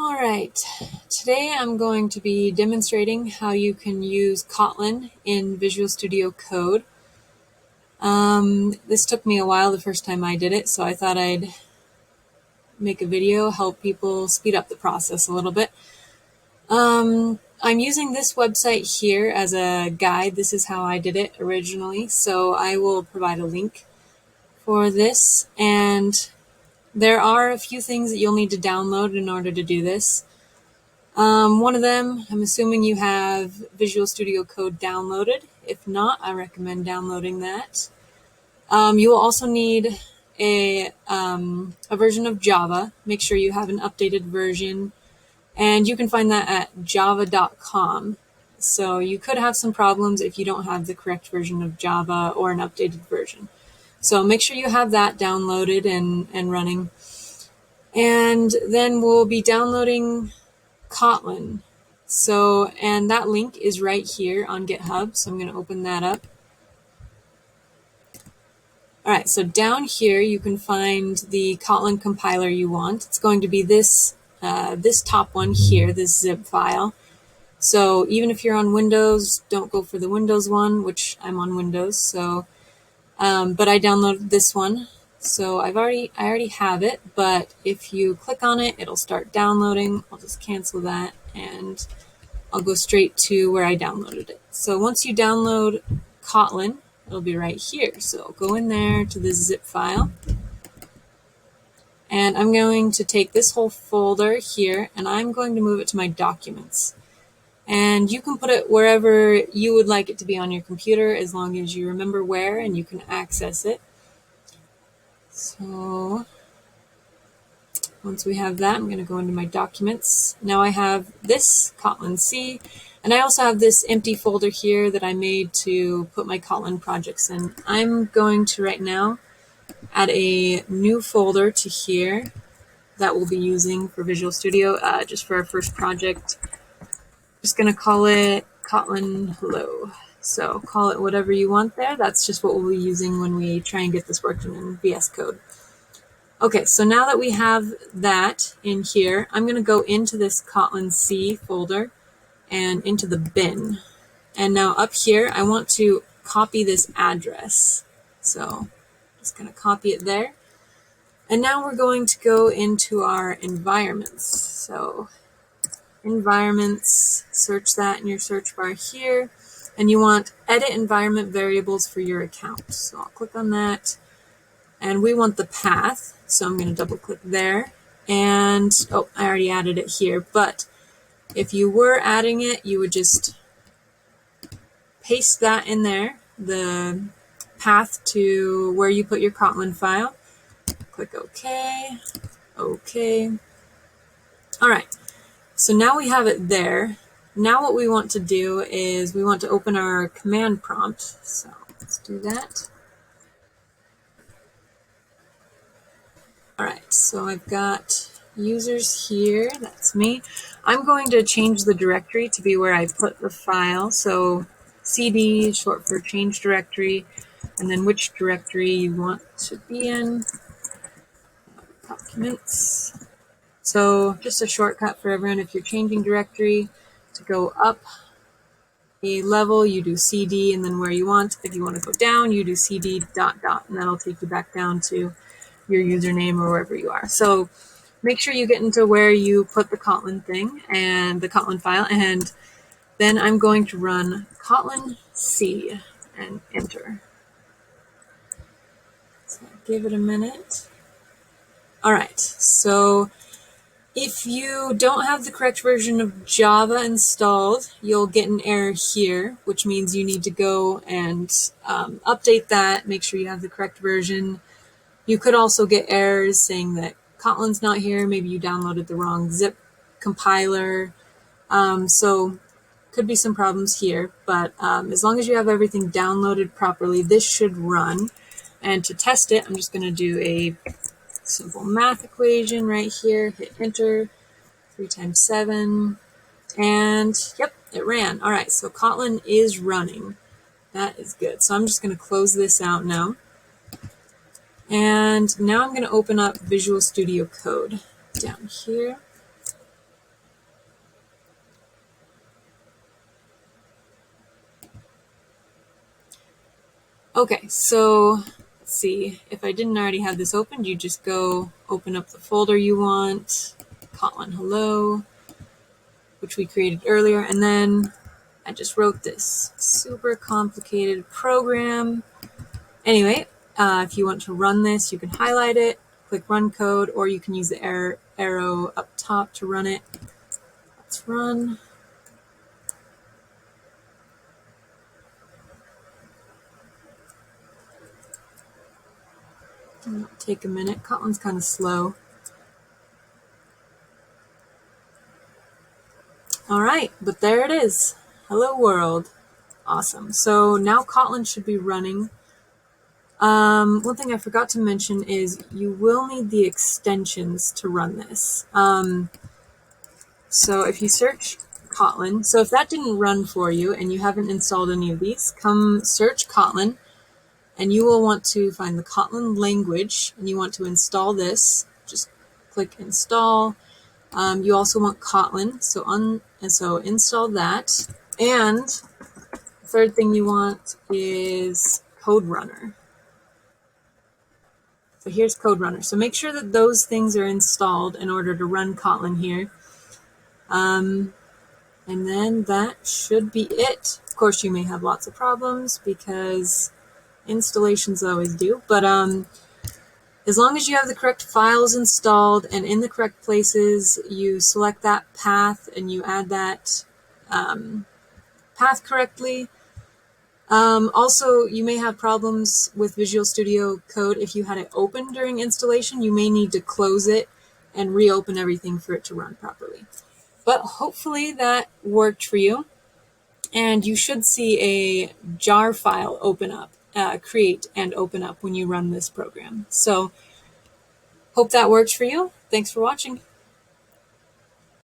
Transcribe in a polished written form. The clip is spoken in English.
All right, today I'm going to be demonstrating how you can use Kotlin in Visual Studio Code. This took me a while the first time I did it, so I thought I'd make a video, help people speed up the process a little bit. I'm using this website here as a guide. This is how I did it originally, so I will provide a link for this. And there are a few things that you'll need to download in order to do this. One of them, I'm assuming you have Visual Studio Code downloaded. If not, I recommend downloading that. You will also need a version of Java. Make sure you have an updated version, and you can find that at java.com. So you could have some problems if you don't have the correct version of Java or an updated version. So make sure you have that downloaded and running. And then we'll be downloading Kotlin. And that link is right here on GitHub. So I'm going to open that up. All right, so down here you can find the Kotlin compiler you want. It's going to be this top one here, this zip file. So even if you're on Windows, don't go for the Windows one, which I'm on Windows. So, but I downloaded this one. So I already have it, but if you click on it, it'll start downloading. I'll just cancel that and I'll go straight to where I downloaded it. So once you download Kotlin, it'll be right here. So go in there to this zip file. And I'm going to take this whole folder here and I'm going to move it to my documents. And you can put it wherever you would like it to be on your computer as long as you remember where and you can access it. So once we have that, I'm going to go into my documents. Now I have this Kotlin C, and I also have this empty folder here that I made to put my Kotlin projects in. I'm going to right now add a new folder to here that we'll be using for Visual Studio, just for our first project. Just going to call it Kotlin Hello. So call it whatever you want there. That's just what we'll be using when we try and get this working in VSCode. Okay, so now that we have that in here, I'm going to go into this Kotlin C folder and into the bin. And now up here, I want to copy this address. So I'm just going to copy it there. And now we're going to go into our environments. So environments, search that in your search bar here. And you want edit environment variables for your account. So I'll click on that. And we want the path. So I'm going to double click there. And, oh, I already added it here. But if you were adding it, you would just paste that in there, the path to where you put your Kotlin file. Click OK. OK. All right. So now we have it there. Now what we want to do is we want to open our command prompt. So let's do that. All right, so I've got users here. That's me. I'm going to change the directory to be where I put the file. So CD is short for change directory, and then which directory you want to be in. Documents. So just a shortcut for everyone. If you're changing directory, to go up a level, you do CD and then where you want. If you want to go down, you do CD ... and that'll take you back down to your username or wherever you are. So make sure you get into where you put the Kotlin thing and the Kotlin file, and then I'm going to run Kotlin C and enter. So give it a minute. All right, so if you don't have the correct version of Java installed, you'll get an error here, which means you need to go and update that, make sure you have the correct version. You could also get errors saying that Kotlin's not here, maybe you downloaded the wrong zip compiler. So could be some problems here, but as long as you have everything downloaded properly, this should run. And to test it, I'm just going to do a simple math equation right here, hit enter, 3 times 7, and yep, it ran. All right, so Kotlin is running. That is good. So I'm just going to close this out now. And now I'm going to open up Visual Studio Code down here. Okay, so let's see. If I didn't already have this opened, you just go open up the folder you want, Kotlin hello, which we created earlier, and then I just wrote this super complicated program. Anyway, if you want to run this, you can highlight it, click run code, or you can use the arrow up top to run it. Let's run. It'll take a minute. Kotlin's kind of slow. All right, but there it is. Hello world. Awesome. So now Kotlin should be running. One thing I forgot to mention is you will need the extensions to run this. So if you search Kotlin, so if that didn't run for you and you haven't installed any of these, come search Kotlin and you will want to find the Kotlin language and you want to install this. Just click install. You also want Kotlin, so install that. And the third thing you want is Code Runner. So here's Code Runner. So make sure that those things are installed in order to run Kotlin here. And then that should be it. Of course, you may have lots of problems because installations always do, but as long as you have the correct files installed and in the correct places, you select that path and you add that path correctly. Also, you may have problems with Visual Studio Code if you had it open during installation. You may need to close it and reopen everything for it to run properly. But hopefully that worked for you. And you should see a jar file open up, create and open up when you run this program. So hope that works for you. Thanks for watching.